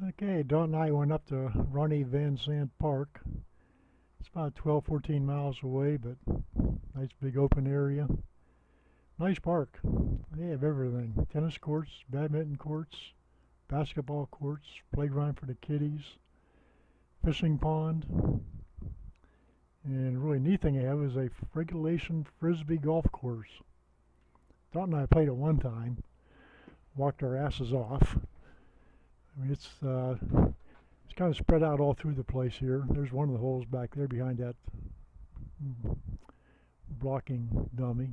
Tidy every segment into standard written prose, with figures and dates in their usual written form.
Okay, Don and I went up to Ronnie Van Zandt Park. It's about 12, 14 miles away, but nice big open area. Nice park. They have everything. Tennis courts, badminton courts, basketball courts, playground for the kiddies, fishing pond, and a really neat thing they have is a regulation frisbee golf course. Don and I played it one time, walked our asses off. I mean, it's kind of spread out all through the place here. There's one of the holes back there behind that blocking dummy.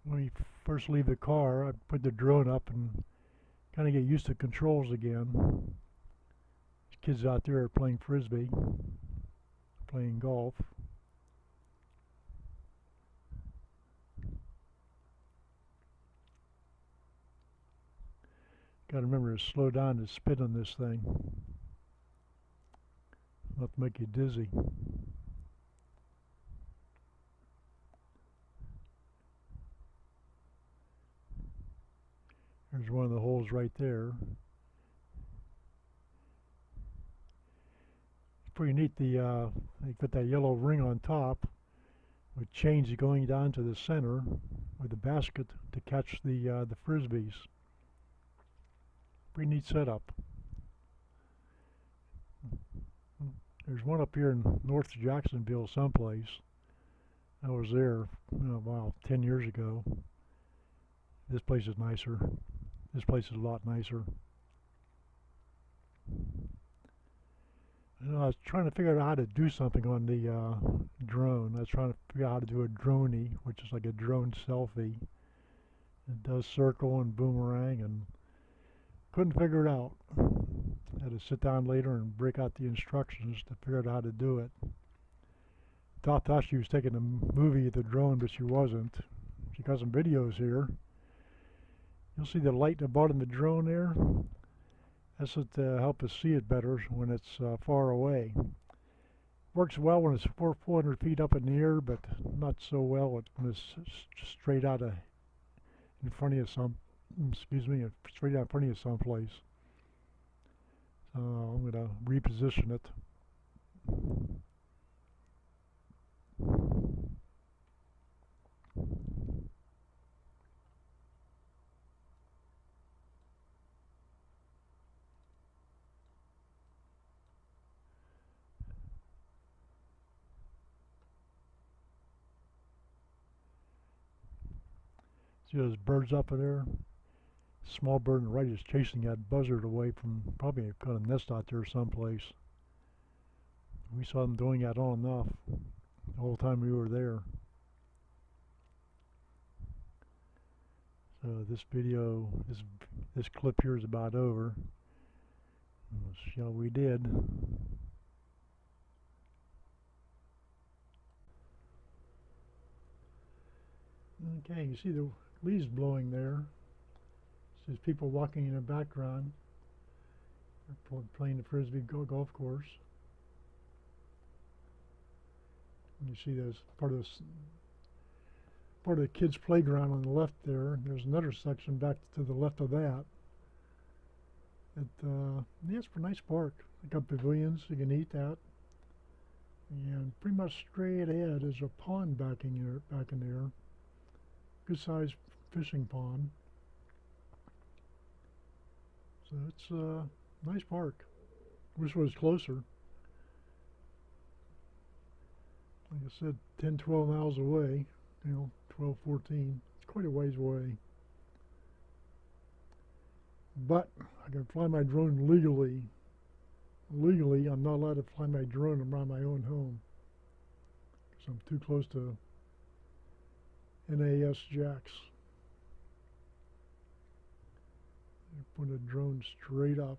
When you first leave the car, I put the drone up and kind of get used to controls again. Kids out there are playing frisbee, playing golf. Got to remember to slow down to spit on this thing, not to make you dizzy. There's one of the holes right there. It's pretty neat. They put that yellow ring on top with chains going down to the center with the basket to catch the frisbees. Pretty neat setup. There's one up here in North Jacksonville someplace. I was there, wow, 10 years ago. This place is nicer. This place is a lot nicer. I was trying to figure out how to do something on the drone. I was trying to figure out how to do a droney, which is like a drone selfie. It does circle and boomerang, and couldn't figure it out. Had to sit down later and break out the instructions to figure out how to do it. Thought she was taking a movie of the drone, but she wasn't. She got some videos here. You'll see the light at the bottom of the drone there. That's to help us see it better when it's far away. Works well when it's 400 feet up in the air, but not so well when it's straight out in front of you straight out in front of you someplace. So I'm going to reposition it. See those birds up there? Small bird on the right is chasing that buzzard away from, probably got a nest out there someplace. We saw them doing that on and off the whole time we were there. So this video, this clip here is about over. Let's see how we did. Okay, you see the leaves blowing there. There's people walking in the background. They're playing the frisbee golf course. And you see there's part of the kids' playground on the left there. There's another section back to the left of that. Yeah, it's a nice park. They got pavilions, you can eat that. And pretty much straight ahead is a pond back in there. Good sized fishing pond. So it's a nice park. Wish it was closer. Like I said, 10, 12 miles away, 12, 14. It's quite a ways away. But I can fly my drone legally. Legally, I'm not allowed to fly my drone around my own home because I'm too close to NAS jacks. Put the drone straight up.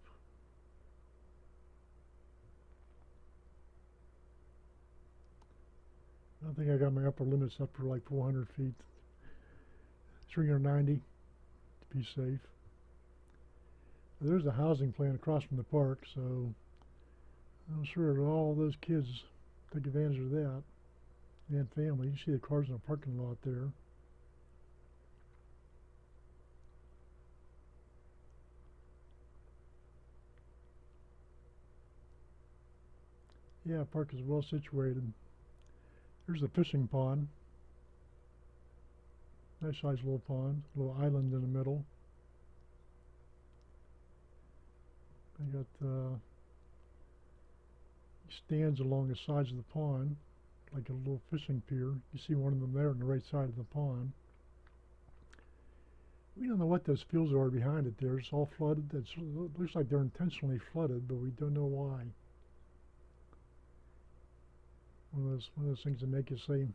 I think I got my upper limits up for like 400 feet, 390 to be safe. There's a housing plan across from the park, so I'm sure all those kids take advantage of that, and family. You see the cars in the parking lot there. Yeah, park is well situated. There's the fishing pond. Nice sized little pond, little island in the middle. I got stands along the sides of the pond, like a little fishing pier. You see one of them there on the right side of the pond. We don't know what those fields are behind it there. It's all flooded. It looks like they're intentionally flooded, but we don't know why. One of those things that make you say,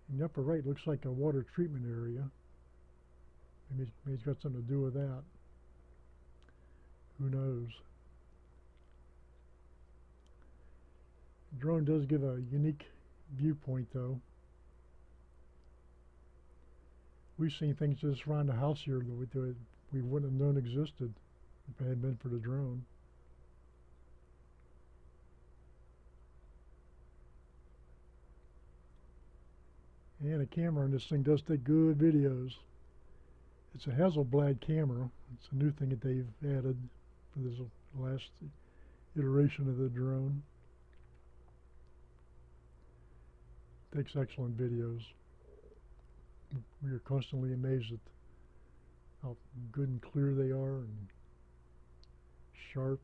In the upper right looks like a water treatment area. Maybe it's got something to do with that. Who knows? The drone does give a unique viewpoint though. We've seen things just around the house here that we wouldn't have known existed if it hadn't been for the drone. And a camera on this thing does take good videos. It's a Hasselblad camera. It's a new thing that they've added for this last iteration of the drone. Takes excellent videos. We are constantly amazed at how good and clear they are and sharp.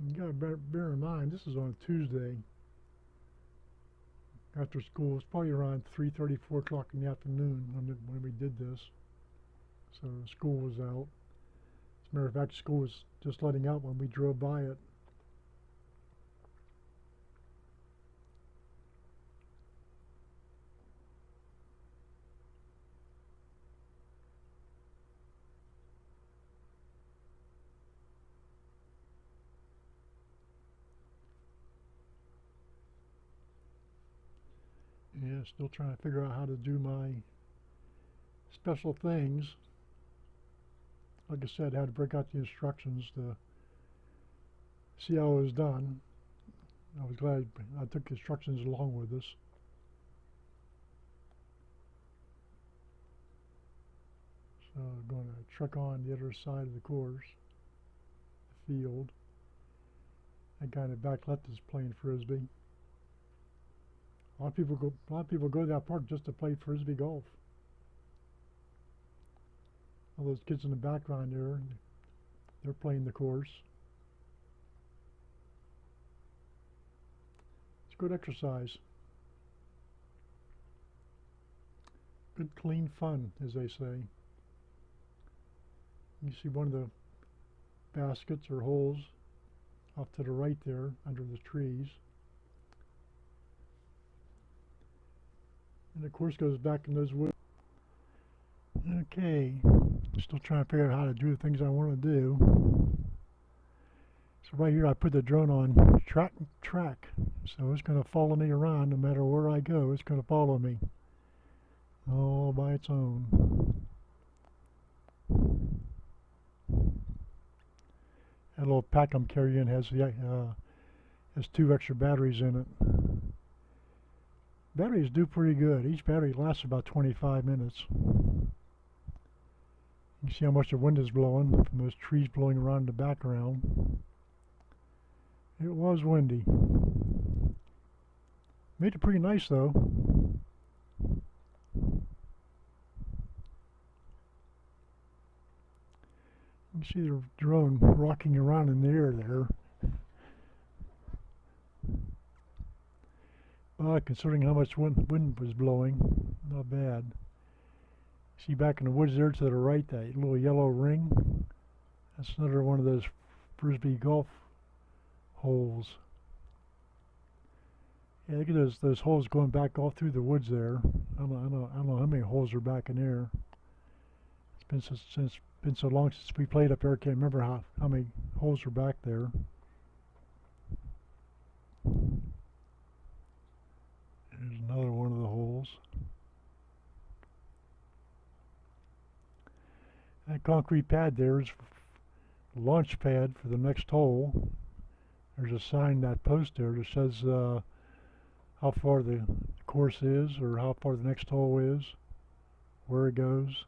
You gotta bear in mind, this is on a Tuesday after school. It's probably around 3:30, 4 o'clock in the afternoon when we did this. So school was out. As a matter of fact, school was just letting out when we drove by it. Yeah, still trying to figure out how to do my special things. Like I said, I had to break out the instructions to see how it was done. I was glad I took the instructions along with us. So I'm going to truck on the other side of the course, the field. That guy in the back left is playing frisbee. A lot of people go to that park just to play frisbee golf. All those kids in the background there, they're playing the course. It's good exercise. Good clean fun, as they say. You see one of the baskets or holes off to the right there under the trees. And the course goes back in those woods. Okay, still trying to figure out how to do the things I want to do. So right here I put the drone on track, so it's going to follow me around no matter where I go. It's going to follow me all by its own. That little pack I'm carrying has 2 extra batteries in it. Batteries do pretty good. Each battery lasts about 25 minutes. You can see how much the wind is blowing from those trees blowing around in the background. It was windy. Made it pretty nice though. You can see the drone rocking around in the air there. But considering how much wind was blowing, not bad. See back in the woods there to the right, that little yellow ring? That's another one of those frisbee golf holes. Yeah, look at those holes going back all through the woods there. I don't know how many holes are back in there. It's been so long since we played up there. I can't remember how many holes are back there. There's another one of the holes. That concrete pad there is the launch pad for the next hole. There's a sign, that post there, that says how far the course is or how far the next hole is, where it goes.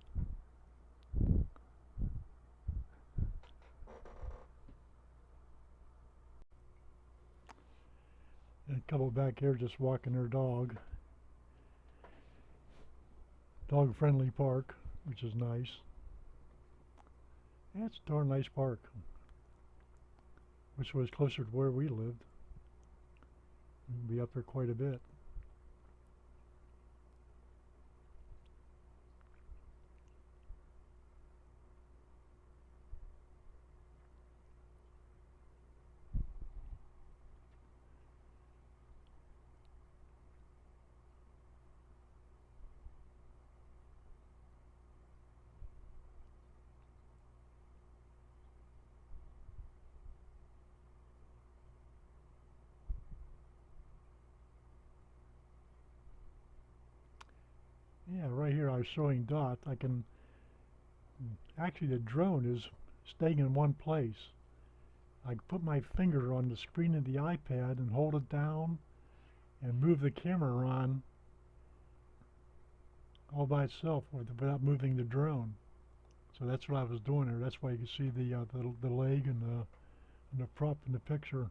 And a couple back here just walking their dog. Dog friendly park, which is nice. Yeah, it's a darn nice park. Wish it was closer to where we lived. We'd be up there quite a bit. Yeah, right here I was showing Dot. I can actually the drone is staying in one place. I can put my finger on the screen of the iPad and hold it down and move the camera on all by itself without moving the drone. So that's what I was doing there. That's why you can see the leg and the prop in the picture.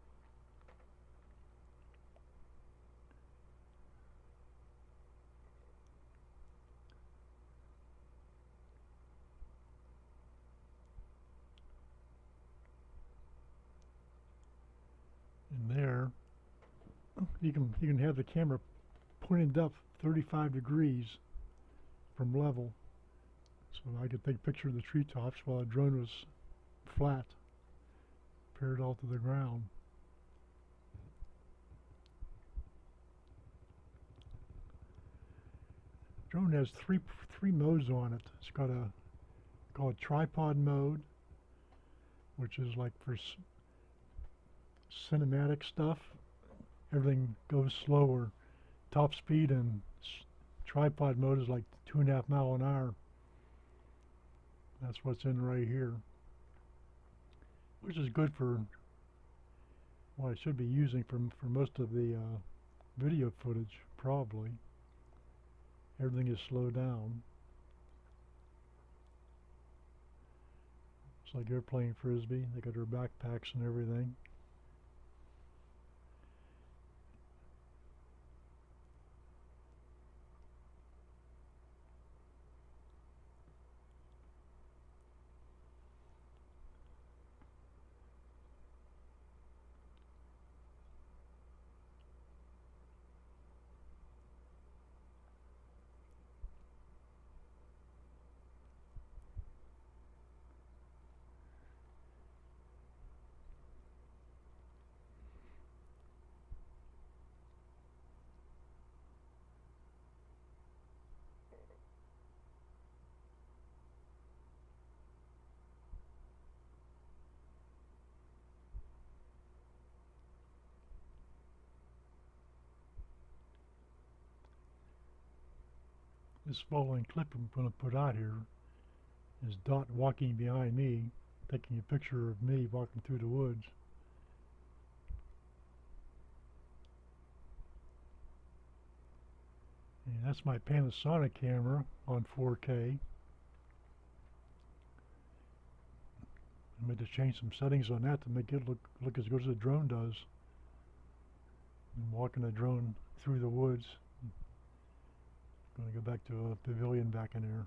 And there, you can have the camera pointed up 35 degrees from level, so I could take a picture of the treetops while the drone was flat, parallel to the ground. Drone has three modes on it. It's got a called tripod mode, which is like for cinematic stuff. Everything goes slower. Top speed and tripod mode is like 2.5 miles an hour. That's what's in right here, which is good for what I should be using for most of the video footage, probably. Everything is slowed down. It's like they're playing frisbee. They got their backpacks and everything. This following clip I'm going to put out here is Dot walking behind me, taking a picture of me walking through the woods. And that's my Panasonic camera on 4K. I made to change some settings on that to make it look as good as the drone does. I'm walking the drone through the woods. I'm going to go back to a pavilion back in there.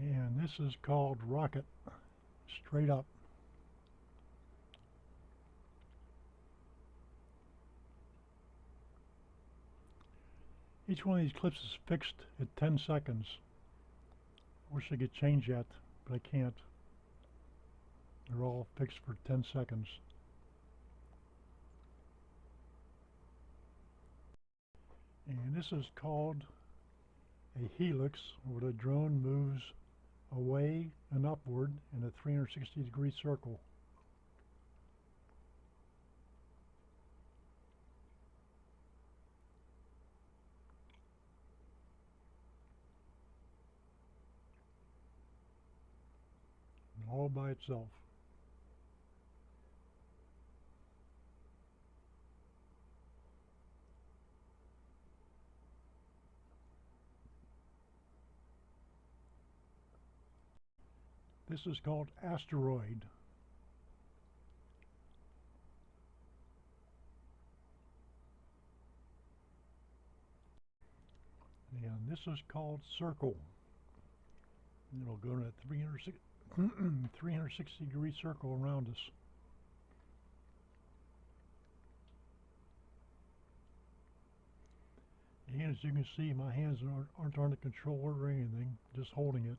And this is called Rocket, straight up. Each one of these clips is fixed at 10 seconds. I wish I could change that, but I can't. They're all fixed for 10 seconds. And this is called a helix, where the drone moves away and upward in a 360-degree circle. All by itself. This is called Asteroid. And this is called Circle. It'll go in a 360-degree circle around us. And as you can see, my hands aren't on the controller or anything, just holding it.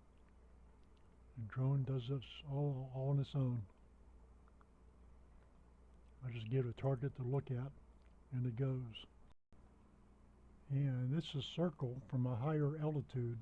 The drone does this all on its own. I just give it a target to look at, and it goes. And this is Circle from a higher altitude.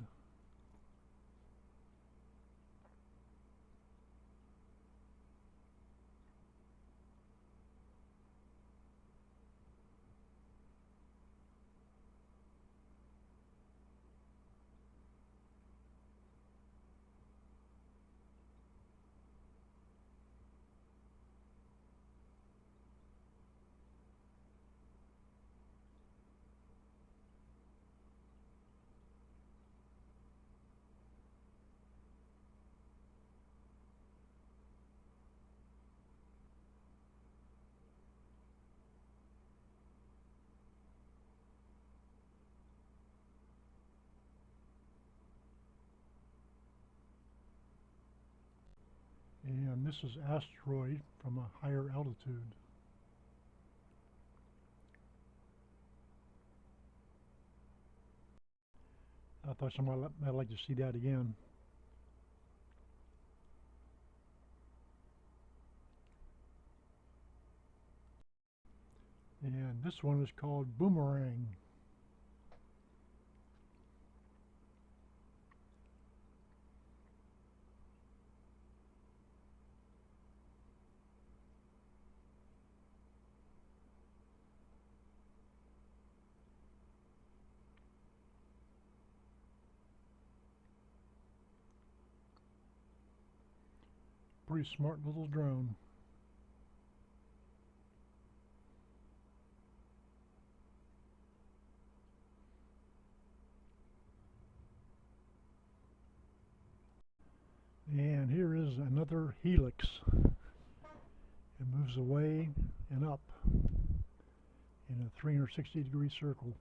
And this is Asteroid from a higher altitude. I thought somebody might like to see that again. And this one is called Boomerang. Pretty smart little drone. And here is another helix. It moves away and up in a 360-degree circle.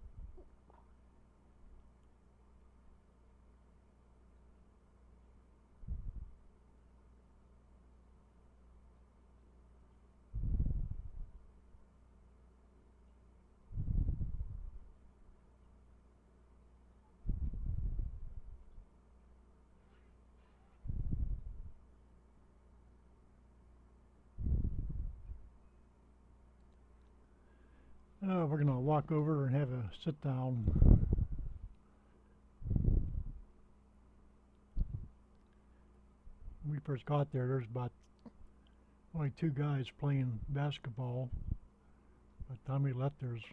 We're going to walk over and have a sit down. When we first got there's about only 2 guys playing basketball. By the time we left, there's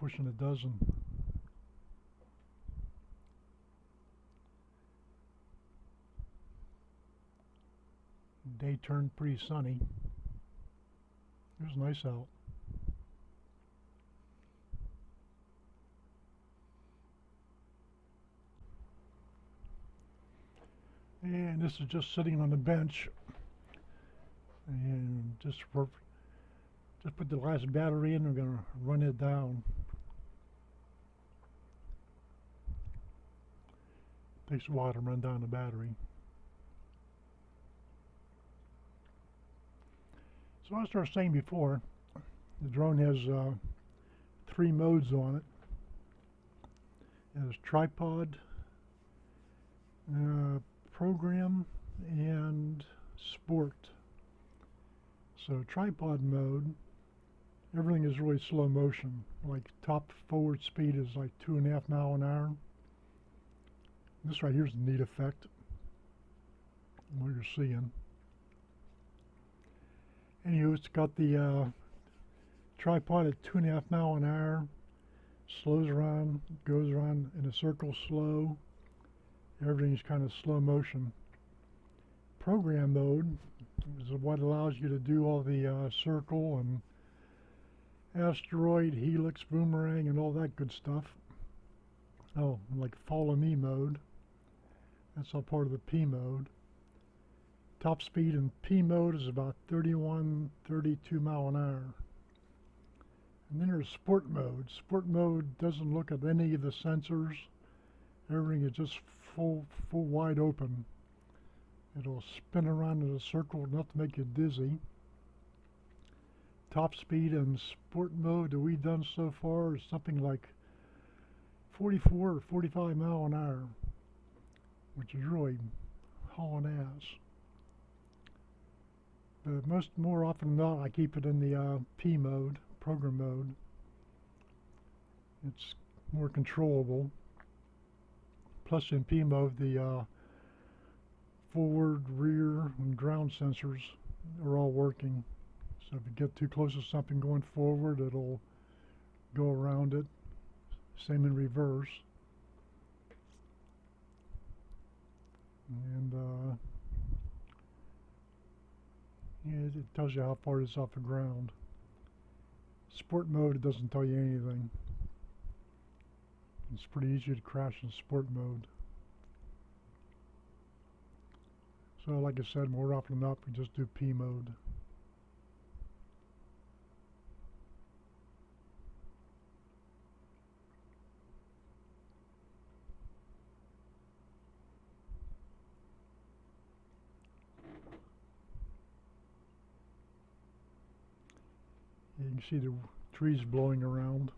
pushing a dozen. The day turned pretty sunny. It was nice out. And this is just sitting on the bench, and just put the last battery in. We're going to run it down. Takes a while to run down the battery. So as I was saying before, the drone has 3 modes on it. It has tripod, program, and sport. So tripod mode, everything is really slow motion. Like top forward speed is like 2.5 miles an hour. This right here is a neat effect, what you're seeing. Anywho, it's got the tripod at 2.5 miles an hour, slows around, goes around in a circle slow. Everything's kind of slow motion. Program mode is what allows you to do all the circle and asteroid, helix, boomerang, and all that good stuff. Oh, like follow me mode. That's all part of the P mode. Top speed in P mode is about 31, 32 mile an hour. And then there's sport mode. Sport mode doesn't look at any of the sensors. Everything is just full wide open. It'll spin around in a circle enough to make you dizzy. Top speed in sport mode that we've done so far is something like 44 or 45 mile an hour, which is really hauling ass. But more often than not, I keep it in the P mode, program mode. It's more controllable. Plus in P mode, the forward, rear, and ground sensors are all working. So if you get too close to something going forward, it'll go around it. Same in reverse. And yeah, it tells you how far it's off the ground. Sport mode, it doesn't tell you anything. It's pretty easy to crash in sport mode. So like I said, more often than not, we just do P mode. You can see the trees blowing around.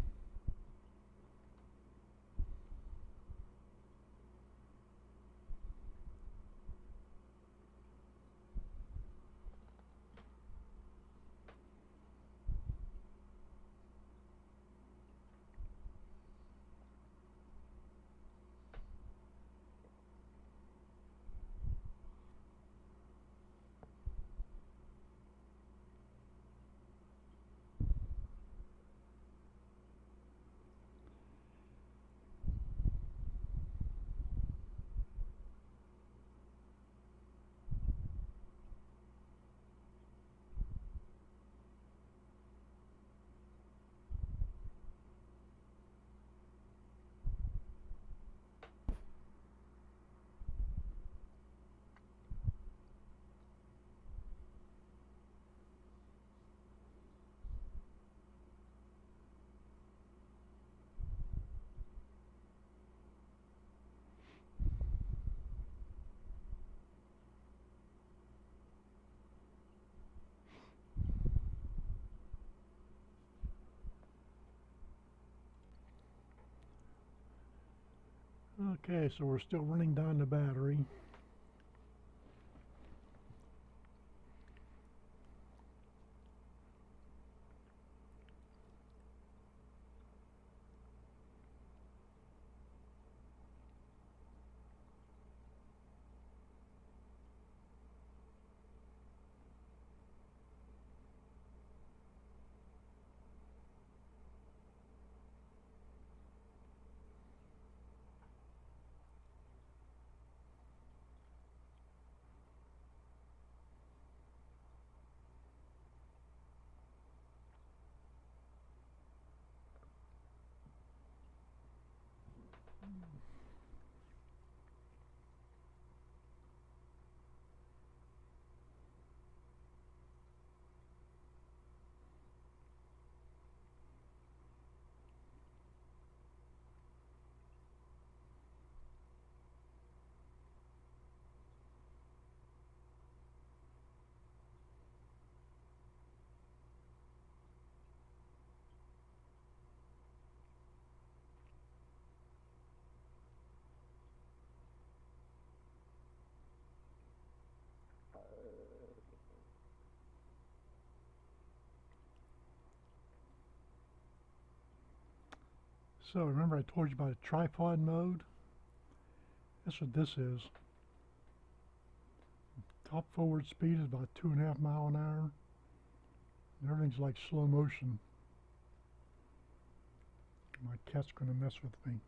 Okay, so we're still running down the battery. So remember I told you about a tripod mode? That's what this is. Top forward speed is about 2.5 miles an hour. And everything's like slow motion. My cat's gonna mess with me.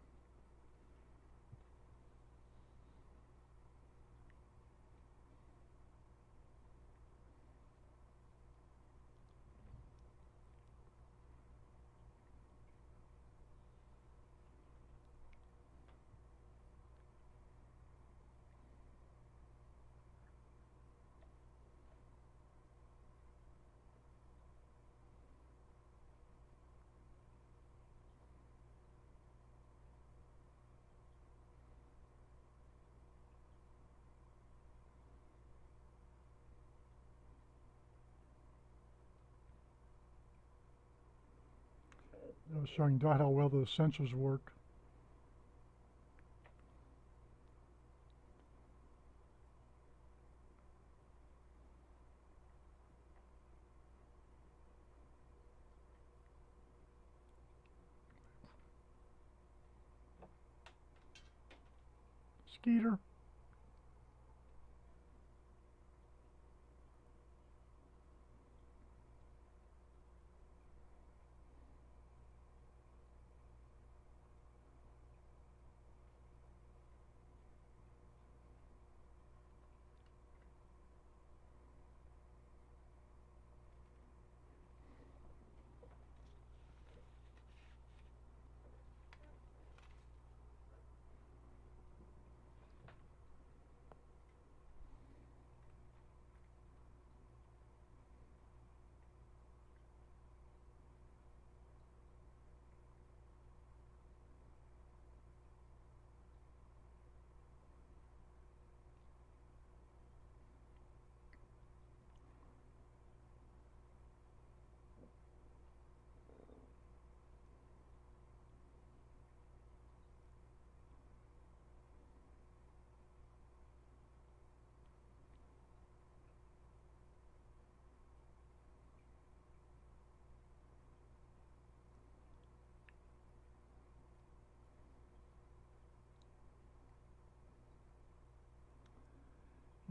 I was showing Dot how well those sensors work. Skeeter.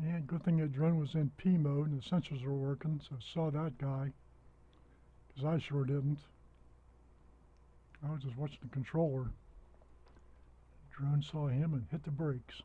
Yeah, good thing that drone was in P mode and the sensors were working, so I saw that guy. Because I sure didn't. I was just watching the controller. Drone saw him and hit the brakes.